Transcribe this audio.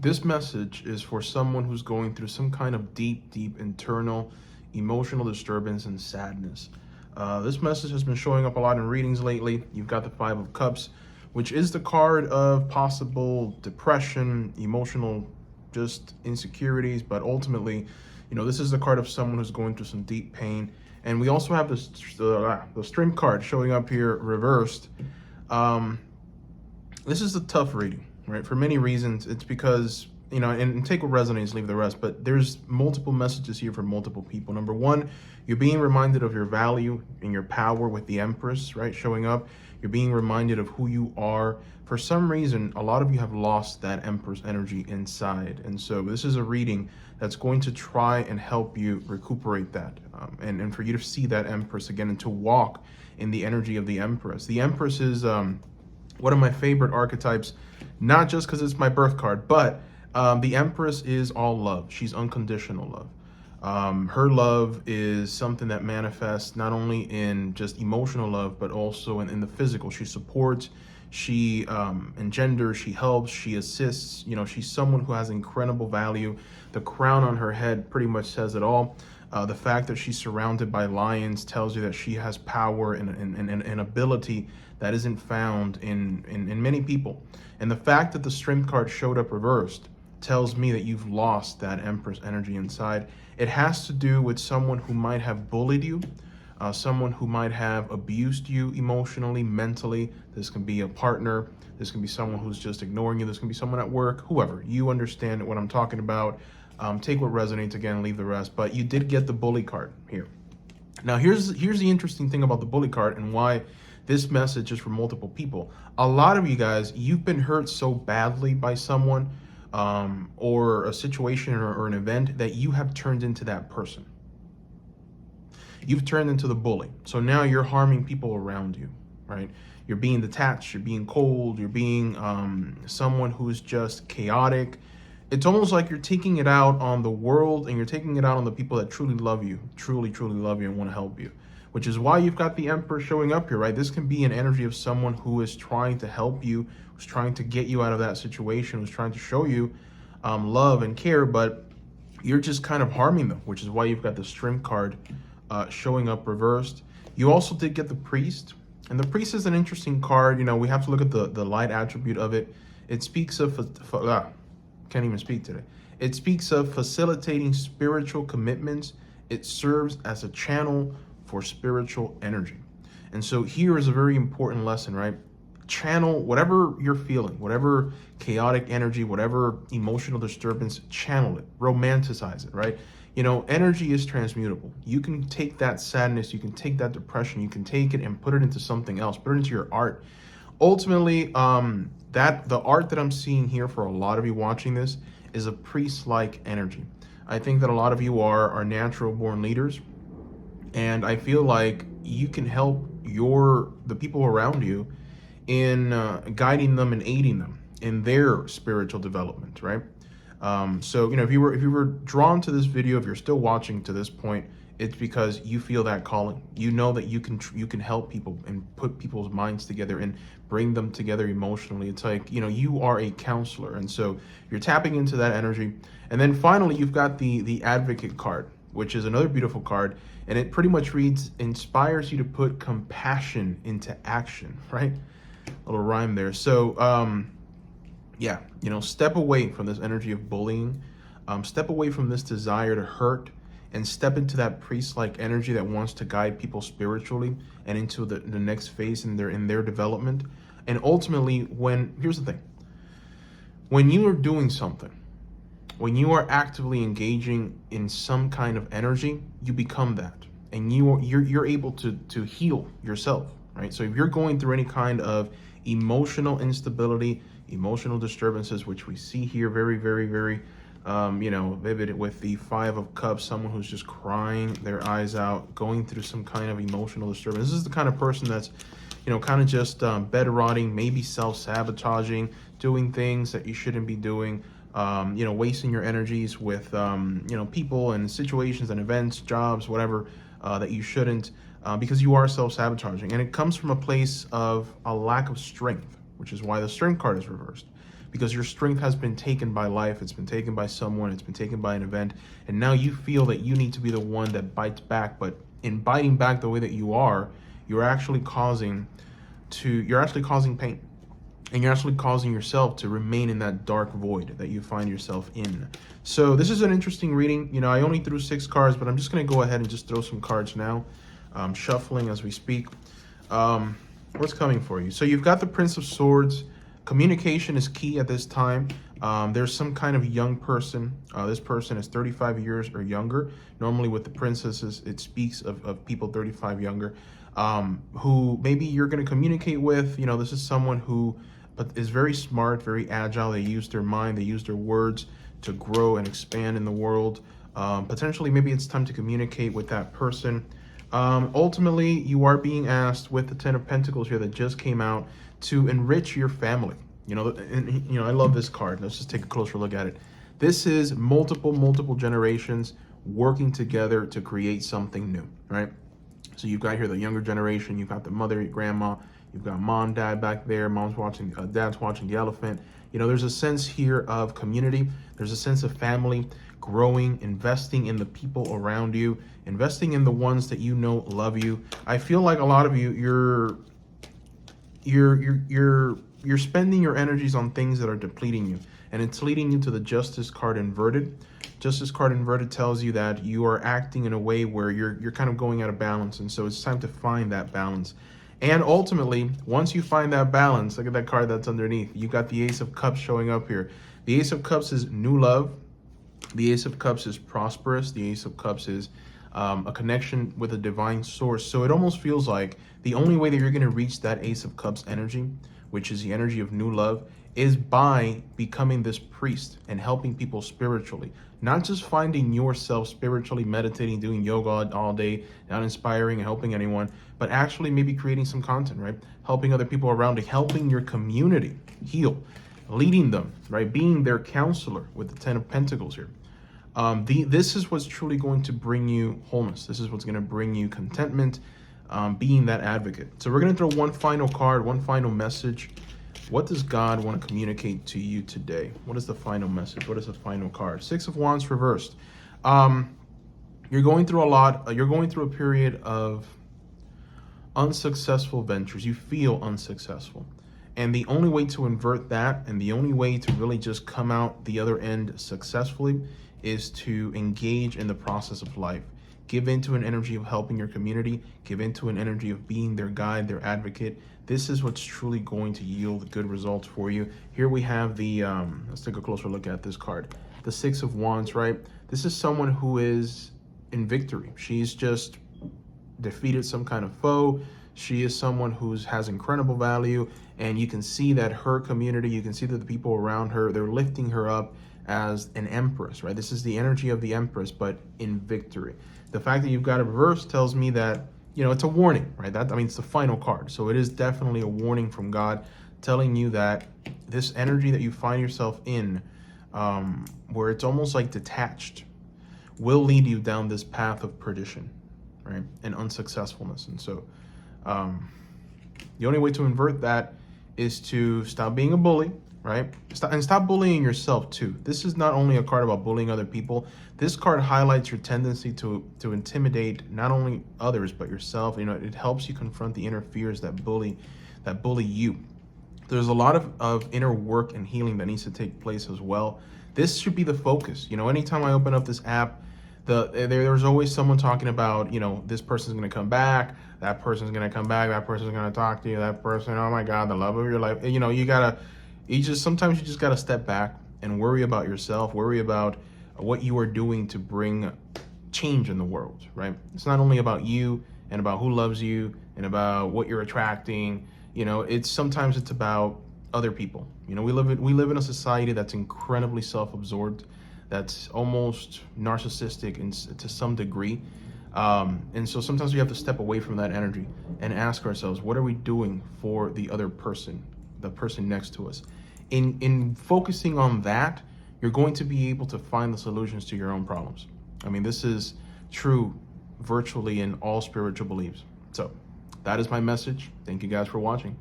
This message is for someone who's going through some kind of deep internal emotional disturbance and sadness. This message has been showing up a lot in readings lately. You've got the Five of Cups, which is the card of possible depression, emotional just insecurities, but ultimately, this is the card of someone who's going through some deep pain. And we also have the Strength card showing up here reversed. This is a tough reading, right? For many reasons. It's because, and take what resonates, leave the rest, but there's multiple messages here for multiple people. Number one, you're being reminded of your value and your power with the Empress, right? Showing up. You're being reminded of who you are. For some reason, a lot of you have lost that Empress energy inside. And so this is a reading that's going to try and help you recuperate that. And for you to see that Empress again and to walk in the energy of the Empress. The Empress is one of my favorite archetypes, not just because it's my birth card, but the Empress is all love. She's unconditional love. Her love is something that manifests not only in just emotional love, but also in the physical. She supports, she engenders, she helps, she assists. She's someone who has incredible value. The crown on her head pretty much says it all. The fact that she's surrounded by lions tells you that she has power and ability that isn't found in many people. And the fact that the Strength card showed up reversed tells me that you've lost that Empress energy inside. It has to do with someone who might have bullied you, someone who might have abused you emotionally, mentally. This can be a partner. This can be someone who's just ignoring you. This can be someone at work, whoever. You understand what I'm talking about. Take what resonates again, leave the rest. But you did get the Bully card here. Now, here's the interesting thing about the Bully card and why this message is for multiple people. A lot of you guys, you've been hurt so badly by someone or a situation or an event that you have turned into that person. You've turned into the bully. So now you're harming people around you, right? You're being detached, you're being cold, you're being someone who's just chaotic. It's almost like you're taking it out on the world and you're taking it out on the people that truly love you, truly love you and want to help you, which is why you've got the Emperor showing up here, right? This can be an energy of someone who is trying to help you, who's trying to get you out of that situation, who's trying to show you love and care, but you're just kind of harming them, which is why you've got the Strength card showing up reversed. You also did get the Priest, and the Priest is an interesting card. We have to look at the light attribute of it. It speaks of can't even speak today. It speaks of facilitating spiritual commitments. It serves as a channel for spiritual energy. And so here is a very important lesson, right? Channel whatever you're feeling, whatever chaotic energy, whatever emotional disturbance, channel it, romanticize it, right? Energy is transmutable. You can take that sadness, you can take that depression, you can take it and put it into something else, put it into your art. Ultimately, the art that I'm seeing here for a lot of you watching this is a priest-like energy. I think that a lot of you are natural born leaders, and I feel like you can help the people around you in guiding them and aiding them in their spiritual development, right? So if you were drawn to this video, if you're still watching to this point, it's because you feel that calling. You know that you can help people and put people's minds together and bring them together emotionally. It's like, you are a counselor. And so you're tapping into that energy. And then finally, you've got the Advocate card, which is another beautiful card. And it pretty much reads, inspires you to put compassion into action, right? A little rhyme there. So, yeah, step away from this energy of bullying. Step away from this desire to hurt. And step into that priest-like energy that wants to guide people spiritually and into the next phase in their development. And ultimately, here's the thing, when you are doing something, when you are actively engaging in some kind of energy, you become that, and you're able to heal yourself, right? So if you're going through any kind of emotional instability, emotional disturbances, which we see here very vivid with the Five of Cups, someone who's just crying their eyes out, going through some kind of emotional disturbance. This is the kind of person that's, kind of just bed rotting, maybe self-sabotaging, doing things that you shouldn't be doing, wasting your energies with, people and situations and events, jobs, whatever, that you shouldn't, because you are self-sabotaging. And it comes from a place of a lack of strength, which is why the Strength card is reversed. because your strength has been taken by life, it's been taken by someone, it's been taken by an event, and now you feel that you need to be the one that bites back. But in biting back the way that you are, you're actually causing pain, and you're actually causing yourself to remain in that dark void that you find yourself in. So this is an interesting reading. You know, I only threw 6 cards, but I'm just going to go ahead and just throw some cards now. Shuffling as we speak. What's coming for you? So you've got the Prince of Swords. Communication is key at this time. There's some kind of young person. This person is 35 years or younger. Normally with the princesses, it speaks of people 35 younger, who maybe you're going to communicate with. You know, this is someone who is very smart, very agile. They use their mind, they use their words to grow and expand in the world. Potentially, maybe it's time to communicate with that person. Ultimately, you are being asked with the Ten of Pentacles here that just came out to enrich your family. You know, I love this card. Let's just take a closer look at it. This is multiple generations working together to create something new, right? So you've got here the younger generation, you've got the mother, your grandma, you've got mom, dad back there, mom's watching, dad's watching the elephant. You know, there's a sense here of community. There's a sense of family, growing, investing in the people around you, investing in the ones that you know love you. I feel like a lot of you, you're spending your energies on things that are depleting you, and it's leading you to the Justice card inverted. Justice card inverted tells you that you are acting in a way where you're kind of going out of balance, and so it's time to find that balance. And ultimately, once you find that balance, look at that card that's underneath. You got the Ace of Cups showing up here. The Ace of Cups is new love. The Ace of Cups is prosperous. The Ace of Cups is a connection with a divine source. So it almost feels like the only way that you're going to reach that Ace of Cups energy, which is the energy of new love, is by becoming this priest and helping people spiritually. Not just finding yourself spiritually, meditating, doing yoga all day, not inspiring and helping anyone, but actually maybe creating some content, right? Helping other people around you, helping your community heal, leading them, right? Being their counselor with the Ten of Pentacles here. This is what's truly going to bring you wholeness. This is what's going to bring you contentment, being that advocate. So we're going to throw one final card, one final message. What does God want to communicate to you today? What is the final message? What is the final card? 6 of Wands reversed. You're going through a lot. You're going through a period of unsuccessful ventures. You feel unsuccessful. And the only way to invert that, and the only way to really just come out the other end successfully, is to engage in the process of life. Give into an energy of helping your community. Give into an energy of being their guide, their advocate. This is what's truly going to yield good results for you. Here we have the, let's take a closer look at this card. The 6 of Wands, right? This is someone who is in victory. She's just defeated some kind of foe. She is someone who has incredible value, and you can see that her community, you can see that the people around her, they're lifting her up as an empress, right? This is the energy of the empress, but in victory. The fact that you've got a reverse tells me that, you know, it's a warning, right? It's the final card. So it is definitely a warning from God telling you that this energy that you find yourself in, where it's almost like detached, will lead you down this path of perdition, right? And unsuccessfulness. And so the only way to invert that is to stop being a bully, right? Stop bullying yourself too. This is not only a card about bullying other people. This card highlights your tendency to intimidate not only others but yourself. You know, it helps you confront the inner fears that bully you. There's a lot of inner work and healing that needs to take place as well. This should be the focus. You know, anytime I open up this app, there's always someone talking about, you know, this person's going to come back, that person's going to come back, that person's going to talk to you, that person, oh my God, the love of your life. You know, sometimes you just got to step back and worry about yourself, worry about what you are doing to bring change in the world, right? It's not only about you and about who loves you and about what you're attracting. You know, sometimes it's about other people. You know, we live in a society that's incredibly self-absorbed, that's almost narcissistic to some degree. And so sometimes we have to step away from that energy and ask ourselves, what are we doing for the other person, the person next to us? In focusing on that, you're going to be able to find the solutions to your own problems. I mean, this is true virtually in all spiritual beliefs. So that is my message. Thank you guys for watching.